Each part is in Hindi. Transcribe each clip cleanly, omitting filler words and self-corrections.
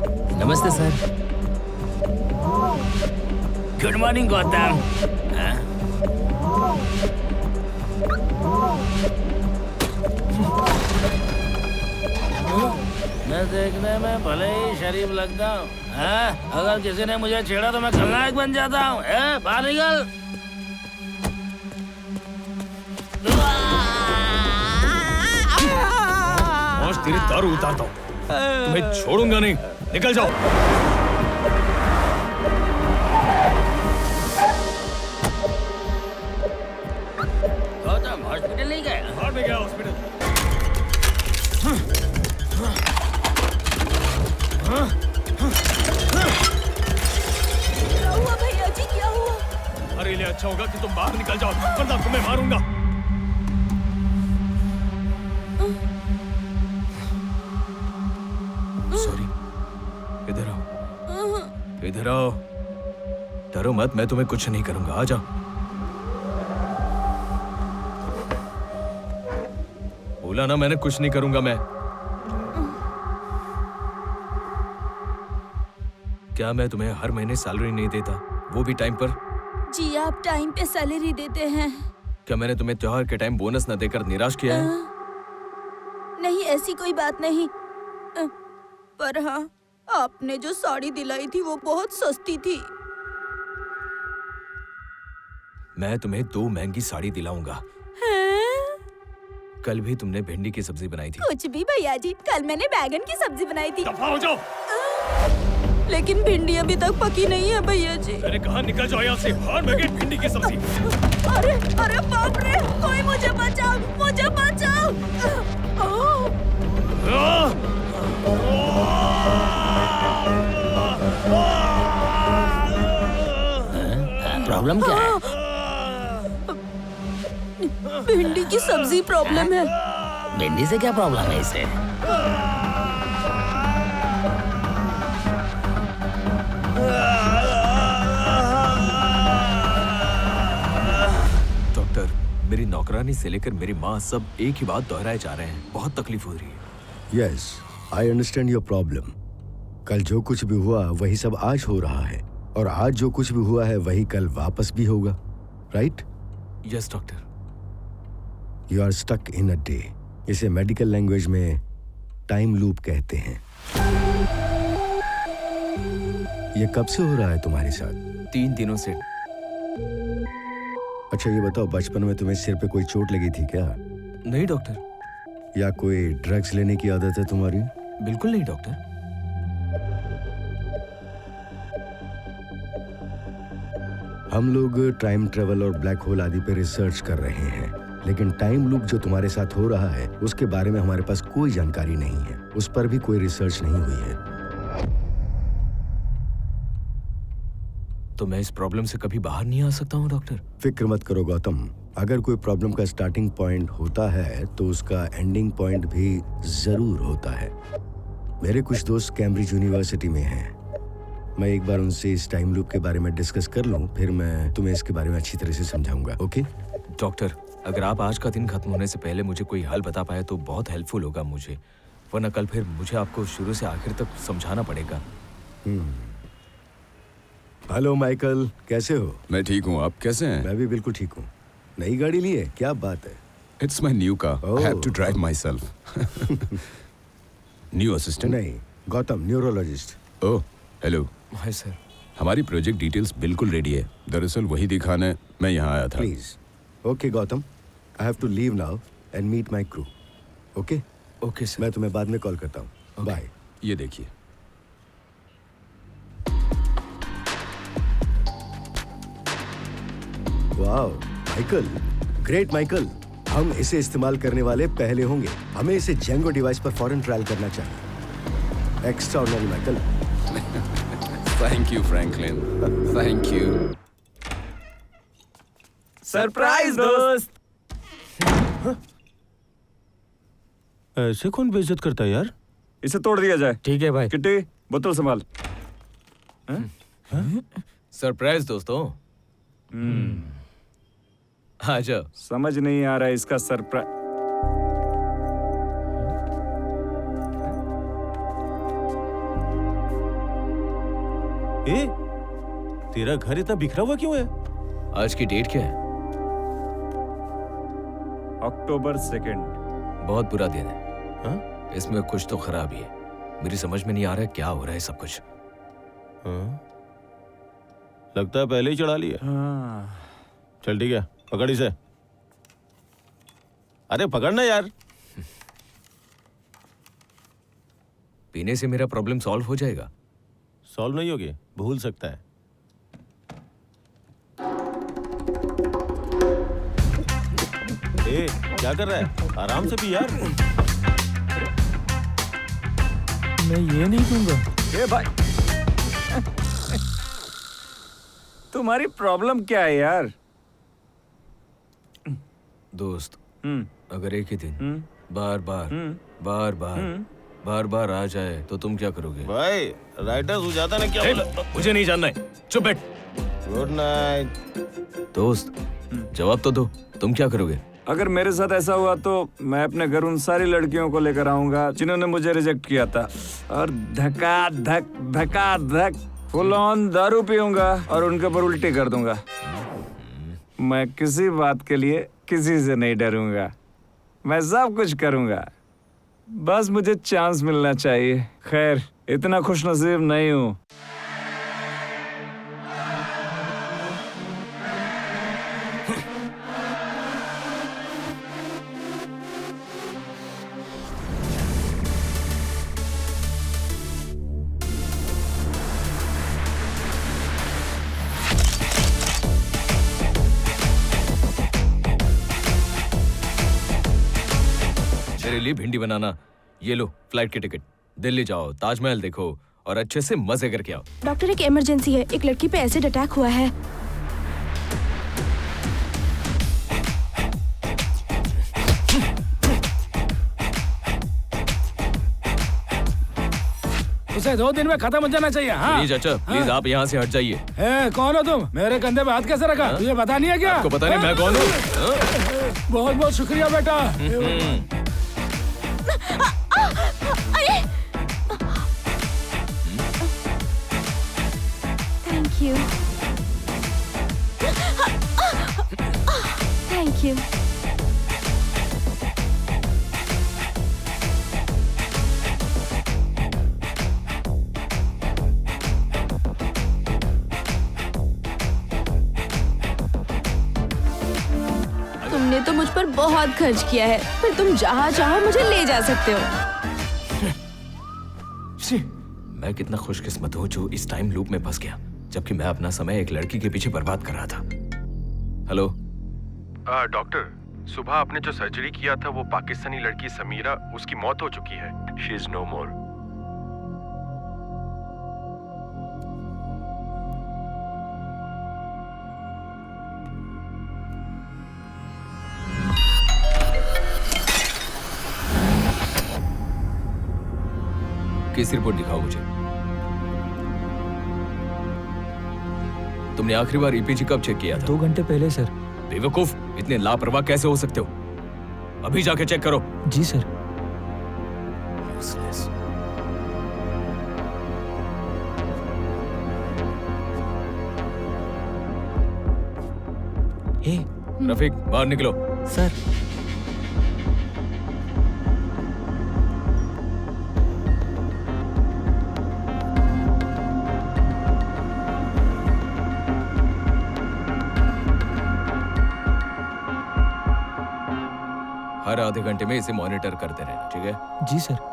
नमस्ते सर। Good morning Gautam. मैं देखने में भले ही शरीफ लगता हूँ, अगर किसी ने मुझे छेड़ा तो मैं खलनायक बन जाता हूँ। बाहर निकल। आज तेरी दारू उतारता हूँ, तुम्हें छोड़ूंगा नहीं। निकल जाओ। गौतम हॉस्पिटल नहीं गया? बाहर में गया हॉस्पिटल। क्या हुआ भैया जी, क्या हुआ? अरे लिए अच्छा होगा कि तुम बाहर निकल जाओ, वरना तुम्हें मारूंगा। सॉरी। इधर आओ, इधर आओ। डरो मत, मैं तुम्हें कुछ नहीं करूंगा। आ जाओ। बोला ना मैंने कुछ नहीं करूंगा मैं। क्या मैं तुम्हें हर महीने सैलरी नहीं देता, वो भी टाइम पर? जी आप टाइम पे सैलरी देते हैं। क्या मैंने तुम्हें त्योहार के टाइम बोनस न देकर निराश किया है? नहीं, ऐसी कोई बात नहीं। पर हाँ, आपने जो साड़ी दिलाई थी वो बहुत सस्ती थी। मैं तुम्हें 2 महंगी साड़ी दिलाऊंगा। कल भी तुमने भिंडी की सब्जी बनाई थी। कुछ भी भैया जी, कल मैंने बैगन की सब्जी बनाई थी। दफा हो जाओ। लेकिन भिंडी अभी तक पकी नहीं है भैया जी। मैंने कहा निकल जाओ यहाँ से। बाहर में गई भिंडी की सब्जी। अरे अरे बाप रे, कोई मुझे बचाओ, मुझे बचाओ। प्रॉब्लम क्या है? भिंडी की सब्जी प्रॉब्लम है। भिंडी से क्या प्रॉब्लम है इसे? डॉक्टर, मेरी नौकरानी से लेकर मेरी माँ सब एक ही बात दोहराए जा रहे हैं। बहुत तकलीफ हो रही है। Yes, I understand your problem. कल जो कुछ भी हुआ वही सब आज हो रहा है, और आज जो कुछ भी हुआ है वही कल वापस भी होगा, right? Yes doctor. You are stuck in a day. इसे मेडिकल लैंग्वेज में टाइम लूप कहते हैं। ये कब से हो रहा है तुम्हारे साथ? 3 दिनों से। अच्छा ये बताओ, बचपन में तुम्हें सिर पे कोई चोट लगी थी क्या? नहीं डॉक्टर। या कोई ड्रग्स लेने की आदत है तुम्हारी? बिल्कुल नहीं डॉक्टर। हम लोग टाइम ट्रेवल और ब्लैक होल आदि पे रिसर्च कर रहे हैं, लेकिन टाइम लूप जो तुम्हारे साथ हो रहा है उसके बारे में हमारे पास कोई जानकारी नहीं है। उस पर भी कोई रिसर्च नहीं हुई है। तो मैं इस प्रॉब्लम से कभी बाहर नहीं आ सकता हूँ डॉक्टर? फिक्र मत करो गौतम, अगर कोई प्रॉब्लम का स्टार्टिंग पॉइंट होता है तो उसका एंडिंग पॉइंट भी जरूर होता है। मेरे कुछ दोस्त कैम्ब्रिज यूनिवर्सिटी में हैं। मैं एक बार उनसे इस टाइम लूप के बारे में डिस्कस कर लूं, फिर मैं तुम्हें इसके बारे में अच्छी तरह से समझाऊंगा। ओके डॉक्टर, अगर आप आज का दिन खत्म होने से पहले मुझे कोई हल बता पाए तो बहुत हेल्पफुल होगा मुझे, वरना कल फिर मुझे आपको शुरू से आखिर तक समझाना पड़ेगा। हेलो माइकल, कैसे हो? मैं ठीक हूँ, आप कैसे हैं? मैं भी बिल्कुल ठीक हूँ। नई गाड़ी ली है? क्या बात है। It's my new car, I have to drive myself. New assistant? नहीं, Gautam, neurologist. Oh hello. Hi sir. हमारी प्रोजेक्ट डिटेल्स बिल्कुल रेडी है, दरअसल वही दिखाने मैं यहाँ आया था। Please. Okay Gautam, I have to leave now and meet my crew. Okay okay sir. मैं तुम्हें बाद में कॉल करता हूँ। बाय। ये देखिए। वाओ माइकल, ग्रेट माइकल, हम इसे इस्तेमाल करने वाले पहले होंगे। हमें इसे जेंगो डिवाइस पर फौरन ट्रायल करना चाहिए। Extraordinary Michael. Thank you Franklin, thank you. Surprise दोस्त। ऐसे कौन बेइज्जत करता है यार? इसे तोड़ दिया जाए। ठीक है भाई। किट्टी, बोतल संभाल। सरप्राइज दोस्तों। आ जाओ। समझ नहीं आ रहा है इसका सरप्राइज। ए, तेरा घर इतना बिखरा हुआ क्यों है? आज की डेट क्या है? अक्टूबर 2। बहुत बुरा दिन है। हाँ? इसमें कुछ तो खराबी है। मेरी समझ में नहीं आ रहा है क्या हो रहा है सब कुछ। हाँ? लगता है पहले ही चढ़ा लिया। चल ठीक है, पकड़ इसे। अरे पकड़ना यार। पीने से मेरा प्रॉब्लम सॉल्व हो जाएगा? सॉल्व नहीं होगी, भूल सकता है। ए, क्या कर रहा है? आराम से पी यार। मैं ये नहीं दूंगा। ए भाई, तुम्हारी प्रॉब्लम क्या है यार? दोस्त, अगर एक ही दिन बार बार आ जाए तो तुम क्या करोगे? भाई राइटर सुजाता ने क्या बोला? मुझे नहीं जानना है, चुप बैठ। Good night. दोस्त, जवाब तो दो, तुम क्या करोगे? अगर मेरे साथ ऐसा हुआ तो मैं अपने घर उन सारी लड़कियों को लेकर आऊंगा जिन्होंने मुझे रिजेक्ट किया था, और धका धक फुल ऑन दारू पीऊंगा और उनके ऊपर उल्टी कर दूंगा। मैं किसी बात के लिए किसी से नहीं डरूंगा, मैं सब कुछ करूंगा, बस मुझे चांस मिलना चाहिए। खैर, इतना खुशनसीब नहीं हूँ। मेरे लिए भिंडी बनाना। ये लो फ्लाइट की टिकट, दिल्ली जाओ, ताजमहल देखो और अच्छे से मजे करके आओ। डॉक्टर, एक इमरजेंसी है, एक लड़की पे एसिड अटैक हुआ है। उसे 2 दिन में खत्म हो जाना चाहिए। हाँ? प्लीज अच्छा, प्लीज आप यहाँ से हट जाइए। कौन हो तुम? मेरे कंधे पे हाथ कैसे रखा? तुझे पता नहीं है क्या? आपको पता नहीं मैं कौन हूँ? बहुत बहुत शुक्रिया बेटा। Thank you, thank you. तुमने तो मुझ पर बहुत खर्च किया है, पर तुम जहाँ चाहो मुझे ले जा सकते हो। मैं कितना खुशकिस्मत हूँ जो इस टाइम लूप में फंस गया, जबकि मैं अपना समय एक लड़की के पीछे बर्बाद कर रहा था। हेलो डॉक्टर, सुबह आपने जो सर्जरी किया था वो पाकिस्तानी लड़की समीरा, उसकी मौत हो चुकी है। She is no more. Case report दिखाओ मुझे। तुमने आखिरी बार ईपीजी कब चेक किया था? 2 घंटे पहले सर। बेवकूफ, इतने लापरवाह कैसे हो सकते हो? अभी जाके चेक करो। जी सर। Useless. हे रफीक, बाहर निकलो। सर। हर आधे घंटे में इसे मॉनिटर करते रहना, ठीक है? जी सर।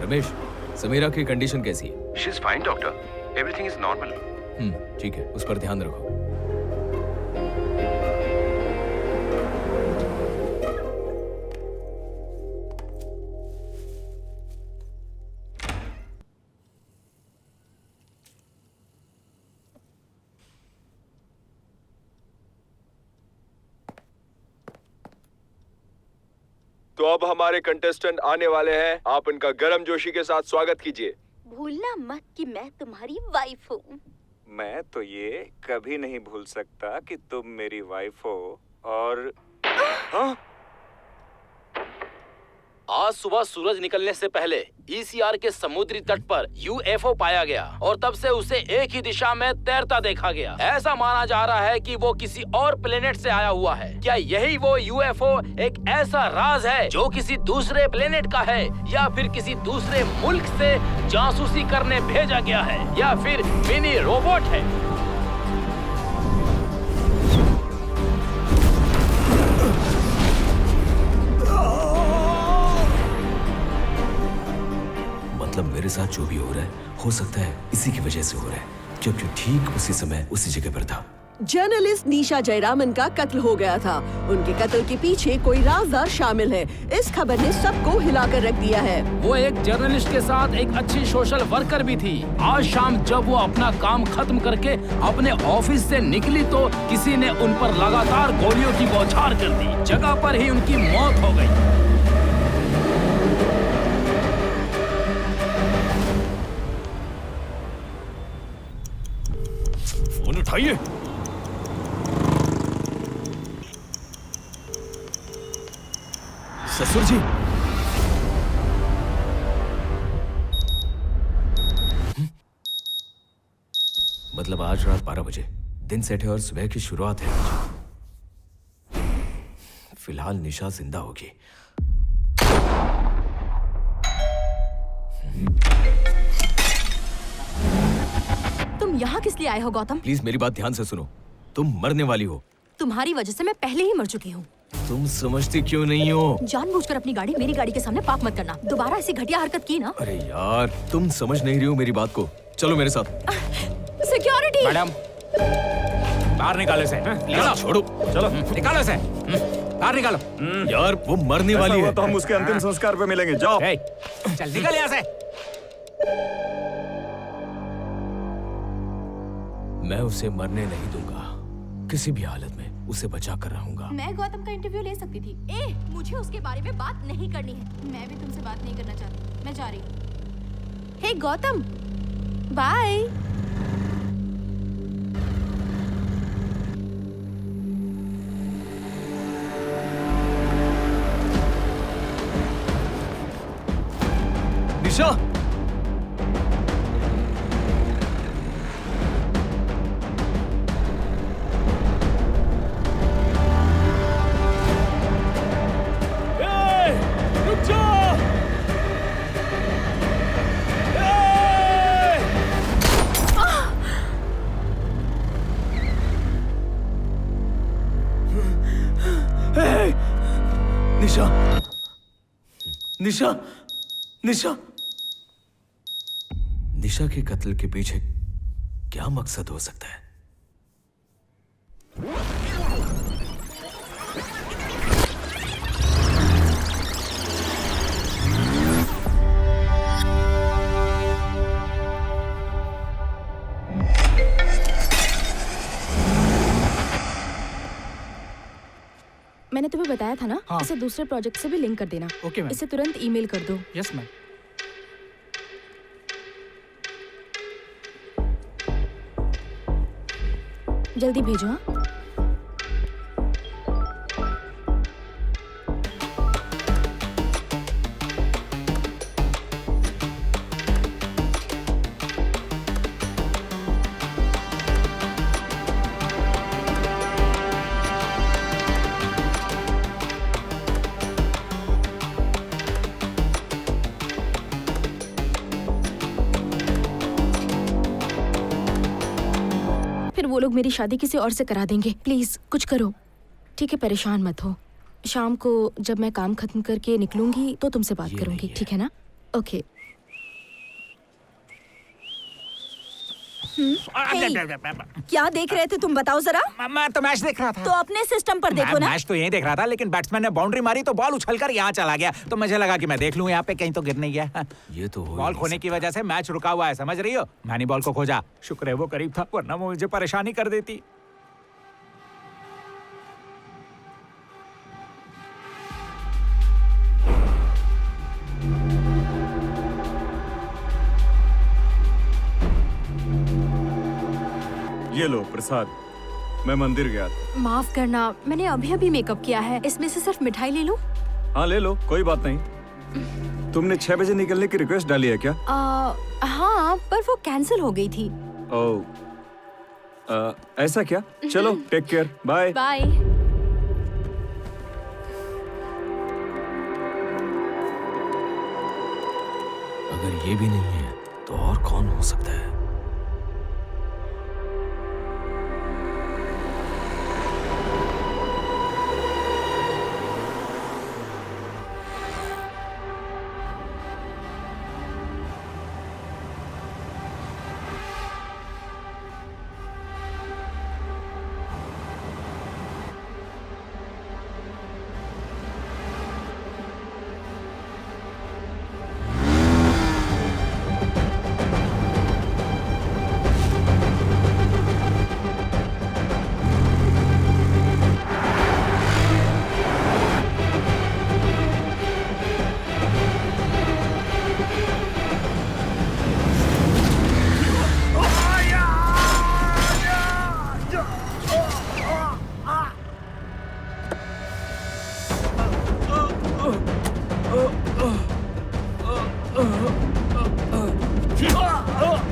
रमेश, समीरा की कंडीशन कैसी है? She is fine doctor, everything is normal. ठीक है, उस पर ध्यान रखो। तो अब हमारे कंटेस्टेंट आने वाले हैं, आप इनका गर्म जोशी के साथ स्वागत कीजिए। भूलना मत कि मैं तुम्हारी वाइफ हूँ। मैं तो ये कभी नहीं भूल सकता कि तुम मेरी वाइफ हो। और हाँ? आज सुबह सूरज निकलने से पहले ईसीआर के समुद्री तट पर यूएफओ पाया गया और तब से उसे एक ही दिशा में तैरता देखा गया। ऐसा माना जा रहा है कि वो किसी और प्लेनेट से आया हुआ है। क्या यही वो यूएफओ एक ऐसा राज है जो किसी दूसरे प्लेनेट का है, या फिर किसी दूसरे मुल्क से जासूसी करने भेजा गया है, या फिर मिनी रोबोट है? मतलब मेरे साथ जो भी हो रहा है, हो सकता है इसी की वजह से हो रहा है, क्योंकि ठीक उसी समय उसी जगह पर था। जर्नलिस्ट निशा जयरामन का कत्ल हो गया था। उनके कत्ल के पीछे कोई राजदार शामिल है। इस खबर ने सबको हिलाकर रख दिया है। वो एक जर्नलिस्ट के साथ एक अच्छी सोशल वर्कर भी थी। आज शाम जब वो अपना काम खत्म करके अपने ऑफिस से निकली तो किसी ने उन पर लगातार गोलियों की बौछार कर दी। जगह पर ही उनकी मौत हो गई। फोन उठाइए। ससुर जी, मतलब आज रात 12 बजे दिन सेट है और सुबह की शुरुआत है। फिलहाल निशा जिंदा होगी। तुम यहाँ किस लिए आए हो गौतम? प्लीज मेरी बात ध्यान से सुनो। तुम मरने वाली हो। तुम्हारी वजह से मैं पहले ही मर चुकी हूँ। तुम समझती क्यों नहीं हो? जानबूझकर अपनी गाड़ी मेरी गाड़ी के सामने पार्क मत करना। दोबारा ऐसी घटिया हरकत की ना। अरे यार, तुम समझ नहीं रही हो मेरी बात को। चलो मेरे साथ। सिक्योरिटी मैडम, बाहर निकालो इसे। यार, छोड़ो। चलो निकालो इसे, बाहर निकालो। यार वो मरने वाली है। तो हम उसके अंतिम संस्कार पे मिलेंगे। जाओ। चल निकल यहाँ से। मैं उसे मरने नहीं दूंगा। किसी भी हालत में उसे बचा कर रहूंगा। मैं गौतम का इंटरव्यू ले सकती थी। मुझे उसके बारे में बात नहीं करनी है। मैं भी तुमसे बात नहीं करना चाहती। मैं जा रही हूँ। हे गौतम, बाय। निशा, निशा, निशा, निशा, निशा के कत्ल के पीछे क्या मकसद हो सकता है? मैंने तुम्हें बताया था ना, इसे दूसरे प्रोजेक्ट से भी लिंक कर देना। Okay ma'am. इसे तुरंत ईमेल कर दो। Yes ma'am. जल्दी भेजो। हाँ, वो लोग मेरी शादी किसी और से करा देंगे। प्लीज कुछ करो, ठीक है? परेशान मत हो। शाम को जब मैं काम खत्म करके निकलूंगी तो तुमसे बात करूंगी, ठीक है ना? ओके। क्या देख रहे थे तुम, बताओ जरा। मैं तो मैच देख रहा था। तो अपने सिस्टम पर देखो ना। मैच तो यहीं देख रहा था, लेकिन बैट्समैन ने बाउंड्री मारी तो बॉल उछलकर यहाँ चला गया, तो मुझे लगा कि मैं देख लूं यहाँ पे कहीं तो गिर नहीं गया। ये तो हो बॉल खोने की वजह से मैच रुका हुआ है, समझ रही हो? मैंने बॉल को खोजा, शुक्र है वो करीब था, वरना वो मुझे परेशानी कर देती। ये लो प्रसाद। मैं मंदिर गया था। माफ करना, मैंने अभी अभी मेकअप किया है। इसमें से सिर्फ मिठाई ले लूं? हाँ ले लो, कोई बात नहीं। तुमने 6 बजे निकलने की रिक्वेस्ट डाली है क्या? हाँ, पर वो कैंसिल हो गई थी। ओह, ऐसा क्या? चलो, टेक केयर, बाय। बाय। अगर ये भी नहीं है तो और कौन हो सकता है?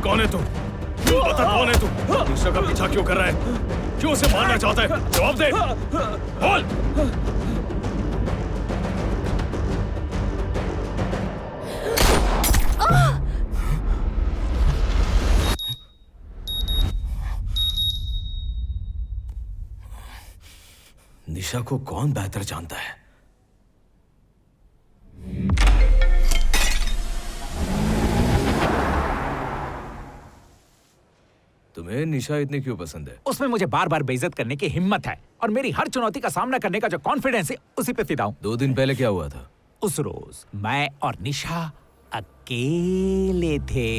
कौन है तू? बता कौन है तू? निशा का पीछा क्यों कर रहा है? क्यों उसे मारना चाहता है? जवाब दे। बोल। निशा को कौन बेहतर जानता है? तुम्हें निशा इतनी क्यों पसंद है? उसमें मुझे बार बार बेइज्जत करने की हिम्मत है और मेरी हर चुनौती का सामना करने का जो कॉन्फिडेंस है उसी पे फिदा हूं। 2 दिन पहले क्या हुआ था? उस रोज मैं और निशा अकेले थे।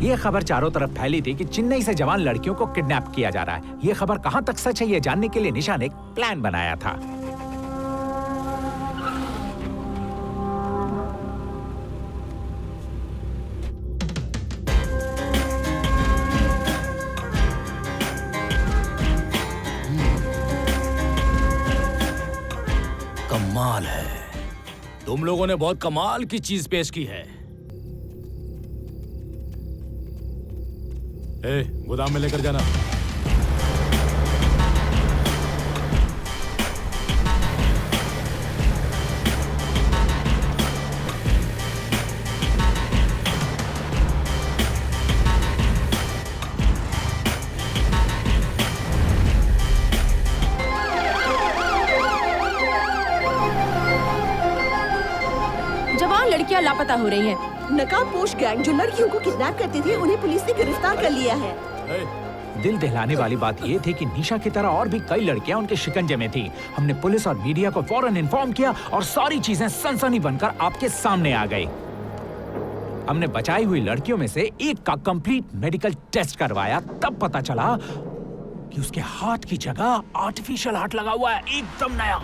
ये खबर चारों तरफ फैली थी कि चेन्नई से जवान लड़कियों को किडनैप किया जा रहा है। ये खबर कहां तक सच है ये जानने के लिए निशा ने एक प्लान बनाया था। कमाल है, तुम लोगों ने बहुत कमाल की चीज पेश की है। गोदाम में लेकर जाना। जवान लड़कियां लापता हो रही हैं। नकाबपोश गैंग जो लड़कियों को किडनैप करती थी उन्हें पुलिस ने गिरफ्तार कर लिया है। दिल दहलाने वाली बात ये थी कि निशा की तरह और भी कई लड़कियां उनके शिकंजे में थी। हमने पुलिस और मीडिया को फौरन इन्फॉर्म किया और सारी चीजें सनसनी बनकर आपके सामने आ गई। हमने बचाई हुई लड़कियों में से एक का कंप्लीट मेडिकल टेस्ट करवाया, तब पता चला कि उसके हार्ट की जगह आर्टिफिशियल हार्ट लगा हुआ है, एकदम नया।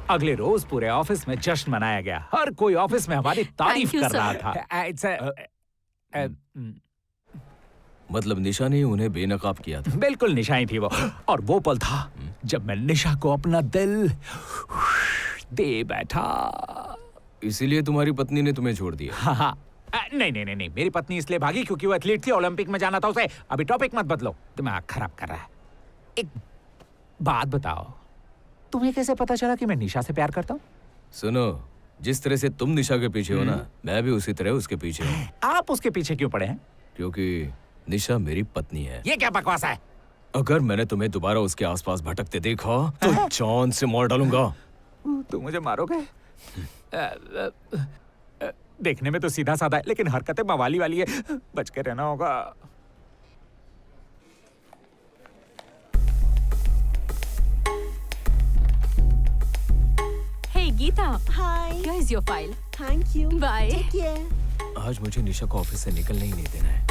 अगले रोज पूरे ऑफिस में जश्न मनाया गया। हर कोई ऑफिस में हमारी तारीफ कर रहा था। मतलब निशा ने उन्हें बेनकाब किया था? बिल्कुल निशा ही थी वो। और वो पल था जब मैं निशा को अपना दिल दे बैठा। इसीलिए तुम्हारी पत्नी ने तुम्हें छोड़ दिया? हाँ। नहीं, मेरी पत्नी इसलिए भागी क्योंकि वो एथलीट थी, ओलंपिक में जाना था उसे। अभी टॉपिक मत बदलो, दिमाग खराब कर रहा है। एक बात बताओ, तुम्हें कैसे पता चला कि मैं निशा से प्यार करता हूँ? सुनो, जिस तरह से तुम निशा के पीछे हो ना, मैं भी उसी तरह उसके पीछे हूँ। आप उसके पीछे क्यों पड़े हैं? क्योंकि निशा मेरी पत्नी है। ये क्या बकवास है? अगर मैंने तुम्हें दोबारा उसके आसपास भटकते देखा तो जान से मार डालूंगा। तुम मुझे मारोगे? देखने में तो सीधा साधा है, लेकिन हरकतें मवाली वाली है। बच के रहना होगा। Hey Geeta, Hi. here is your file. Thank you. Bye. Take care. आज मुझे निशा को ऑफिस से निकलने ही नहीं देना है।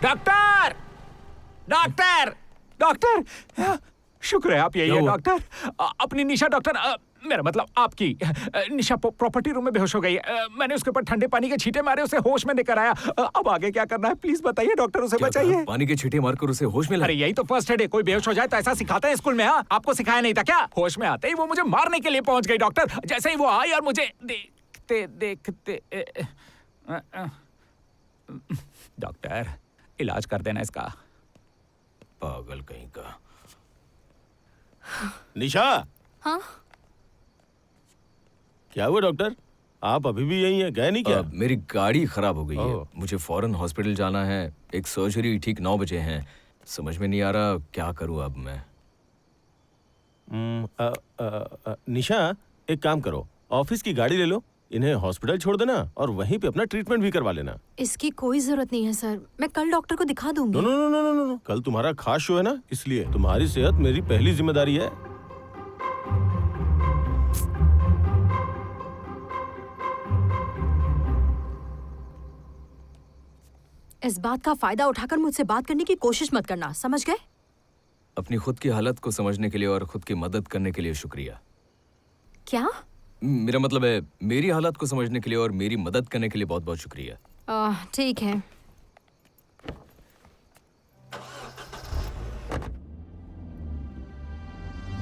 डॉक्टर, डॉक्टर, डॉक्टर, शुक्र है आप यही है डॉक्टर। अपनी निशा डॉक्टर, मेरा मतलब आपकी निशा प्रॉपर्टी रूम में बेहोश हो गई है। मैंने उसके ऊपर ठंडे पानी के छींटे मारे, उसे होश में लेकर आया। अब आगे क्या करना है प्लीज बताइए डॉक्टर, उसे बचाइए। पानी के छींटे मारकर उसे होश में लाए? अरे यही तो फर्स्ट एड है, कोई बेहोश हो जाए तो ऐसा सिखाते हैं स्कूल में। हाँ, आपको सिखाया नहीं था क्या? होश में आते ही वो मुझे मारने के लिए पहुंच गई डॉक्टर। जैसे ही वो आई और मुझे देखते देखते डॉक्टर इलाज कर देना इसका। पागल कहीं का। निशा। हाँ? क्या हुआ डॉक्टर? आप अभी भी यहीं हैं, गए नहीं क्या? मेरी गाड़ी खराब हो गई है, मुझे फौरन हॉस्पिटल जाना है। एक सर्जरी ठीक 9 बजे है। समझ में नहीं आ रहा क्या करूं अब मैं। निशा एक काम करो, ऑफिस की गाड़ी ले लो, इन्हें हॉस्पिटल छोड़ देना और वहीं पे अपना ट्रीटमेंट भी करवा लेना। इसकी कोई जरूरत नहीं है सर, मैं कल डॉक्टर को दिखा दूंगी। No no no no no no, कल तुम्हारा खास शो है ना, इसलिए तुम्हारी सेहत मेरी पहली जिम्मेदारी है। इस बात का फायदा उठाकर मुझसे बात करने की कोशिश मत करना, समझ गए? अपनी खुद की हालत को समझने के लिए और खुद की मदद करने के लिए शुक्रिया। क्या? मेरा मतलब है मेरी हालत को समझने के लिए और मेरी मदद करने के लिए बहुत बहुत शुक्रिया। ठीक है।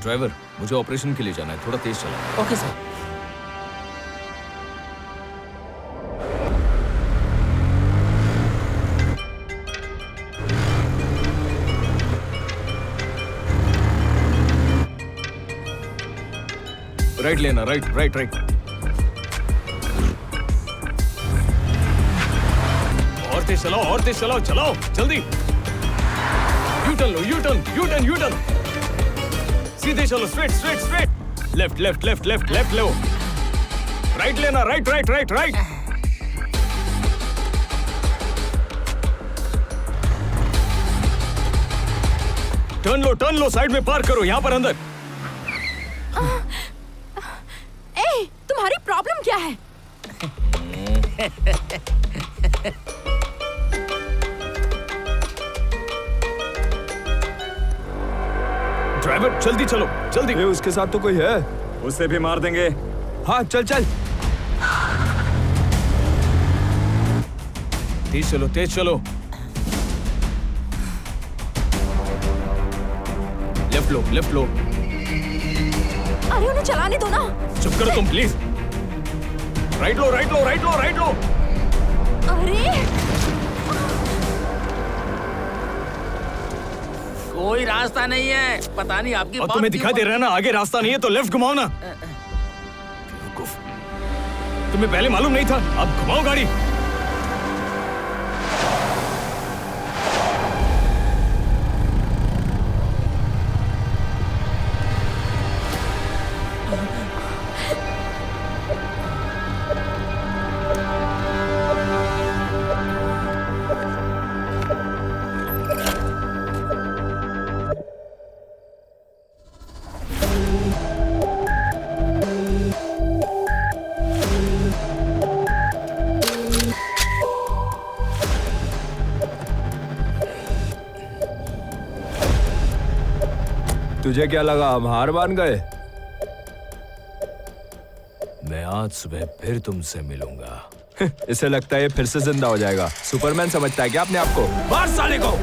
ड्राइवर, मुझे ऑपरेशन के लिए जाना है, थोड़ा तेज चला। Okay sir. राइट लेना, राइट राइट राइट। और तेज चलाओ, और तेज चलाओ, चलाओ जल्दी। यू टर्न लो, U turn, U turn, U turn. सीधे चलो, straight straight straight. Left left left left left लो। राइट लेना, right right right right. Turn लो, साइड में पार्क करो, यहां पर अंदर। तुम्हारी प्रॉब्लम क्या है? ड्राइवर जल्दी चलो, जल्दी। उसके साथ तो कोई है, उसे भी मार देंगे। हाँ चल चल। तेज चलो, तेज चलो। लेफ्ट लो, लेफ्ट लो। अरे उन्हें चलाने दो ना। चुप करो तुम प्लीज। राइट लो, राइट लो, राइट लो, राइट लो। अरे कोई रास्ता नहीं है, पता नहीं आपकी और बात तुम्हें दिखाई दे रहा है ना आगे रास्ता नहीं है, तो लेफ्ट घुमाओ ना। तुम्हें पहले मालूम नहीं था, अब घुमाओ गाड़ी। तुझे क्या लगा हम हार मान गए? मैं आज सुबह फिर तुमसे मिलूंगा। इसे लगता है ये फिर से जिंदा हो जाएगा। सुपरमैन समझता है क्या अपने आप को? मार साले को।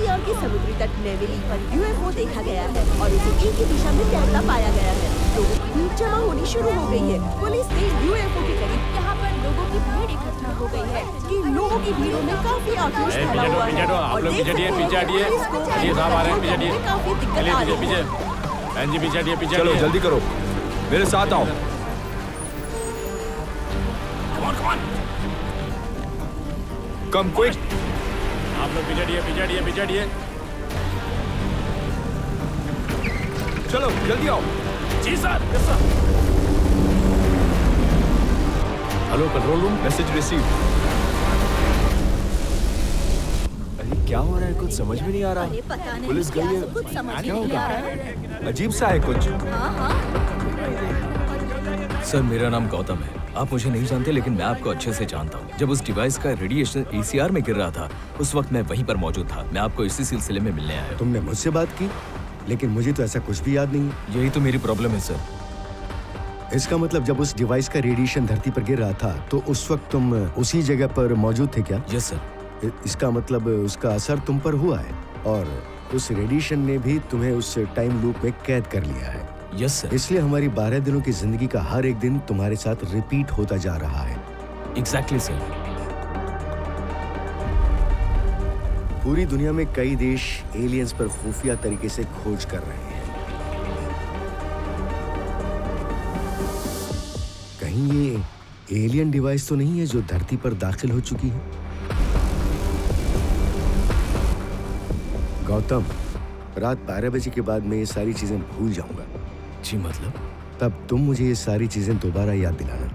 ECR के समुद्री तट नेवेली पर UFO देखा गया है और इसे एक ही दिशा में तैरता पाया गया है। लोगों की भीड़ जमा होनी शुरू हो गई है। पुलिस ने UFO के करीब यहाँ पर लोगों की भीड़ इकट्ठा हो गई है कि लोगों की भीड़ों में काफी आक्रोश फैला हुआ है और देख सकते हैं पुलिस को काफी दिक्कत आ रही है। चलो जल्दी करो, मेरे साथ आओ। Come quick. आप लोग पिछड़िए। चलो जल्दी आओ। जी sir, yes sir. Hello control room, message receive. अरे क्या हो रहा है, कुछ समझ में नहीं आ रहा। पुलिस गई है, क्या होगा? अजीब सा है कुछ। सर मेरा नाम गौतम है। आप मुझे नहीं जानते लेकिन मैं आपको अच्छे से जानता हूँ। जब उस डिवाइस का रेडिएशन ECR में गिर रहा था उस वक्त मैं वहीं पर मौजूद था। मैं आपको इसी सिलसिले में मिलने आया। तुमने मुझसे बात की, लेकिन मुझे तो ऐसा कुछ भी याद नहीं है। यही तो मेरी प्रॉब्लम है सर। इसका मतलब जब उस डिवाइस का रेडिएशन धरती पर गिर रहा था तो उस वक्त तुम उसी जगह पर मौजूद थे क्या? Yes sir. इसका मतलब उसका असर तुम पर हुआ है और उस रेडिएशन ने भी तुम्हें उस टाइम लूप में कैद कर लिया है। Yes sir. इसलिए हमारी 12 दिनों की जिंदगी का हर एक दिन तुम्हारे साथ रिपीट होता जा रहा है। Exactly sir. पूरी दुनिया में कई देश एलियंस पर खुफिया तरीके से खोज कर रहे हैं। कहीं ये एलियन डिवाइस तो नहीं है जो धरती पर दाखिल हो चुकी है? गौतम, रात 12 बजे के बाद मैं ये सारी चीजें भूल जाऊंगा। जी मतलब? तब तुम मुझे ये सारी चीजें दोबारा याद दिलाना।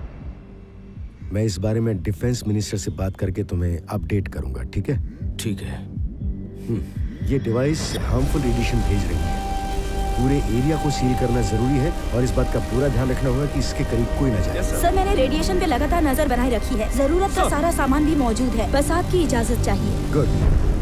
मैं इस बारे में डिफेंस मिनिस्टर से बात करके तुम्हें अपडेट करूंगा, ठीक है? ठीक है। ये डिवाइस हार्मफुल रेडिएशन भेज रही है। पूरे एरिया को सील करना जरूरी है और इस बात का पूरा ध्यान रखना होगा कि इसके करीब कोई न जाए। सर मैंने रेडिएशन पे लगातार नजर बनाए रखी है। जरूरत का सारा सामान भी मौजूद है, बस आपकी इजाजत चाहिए। गुड।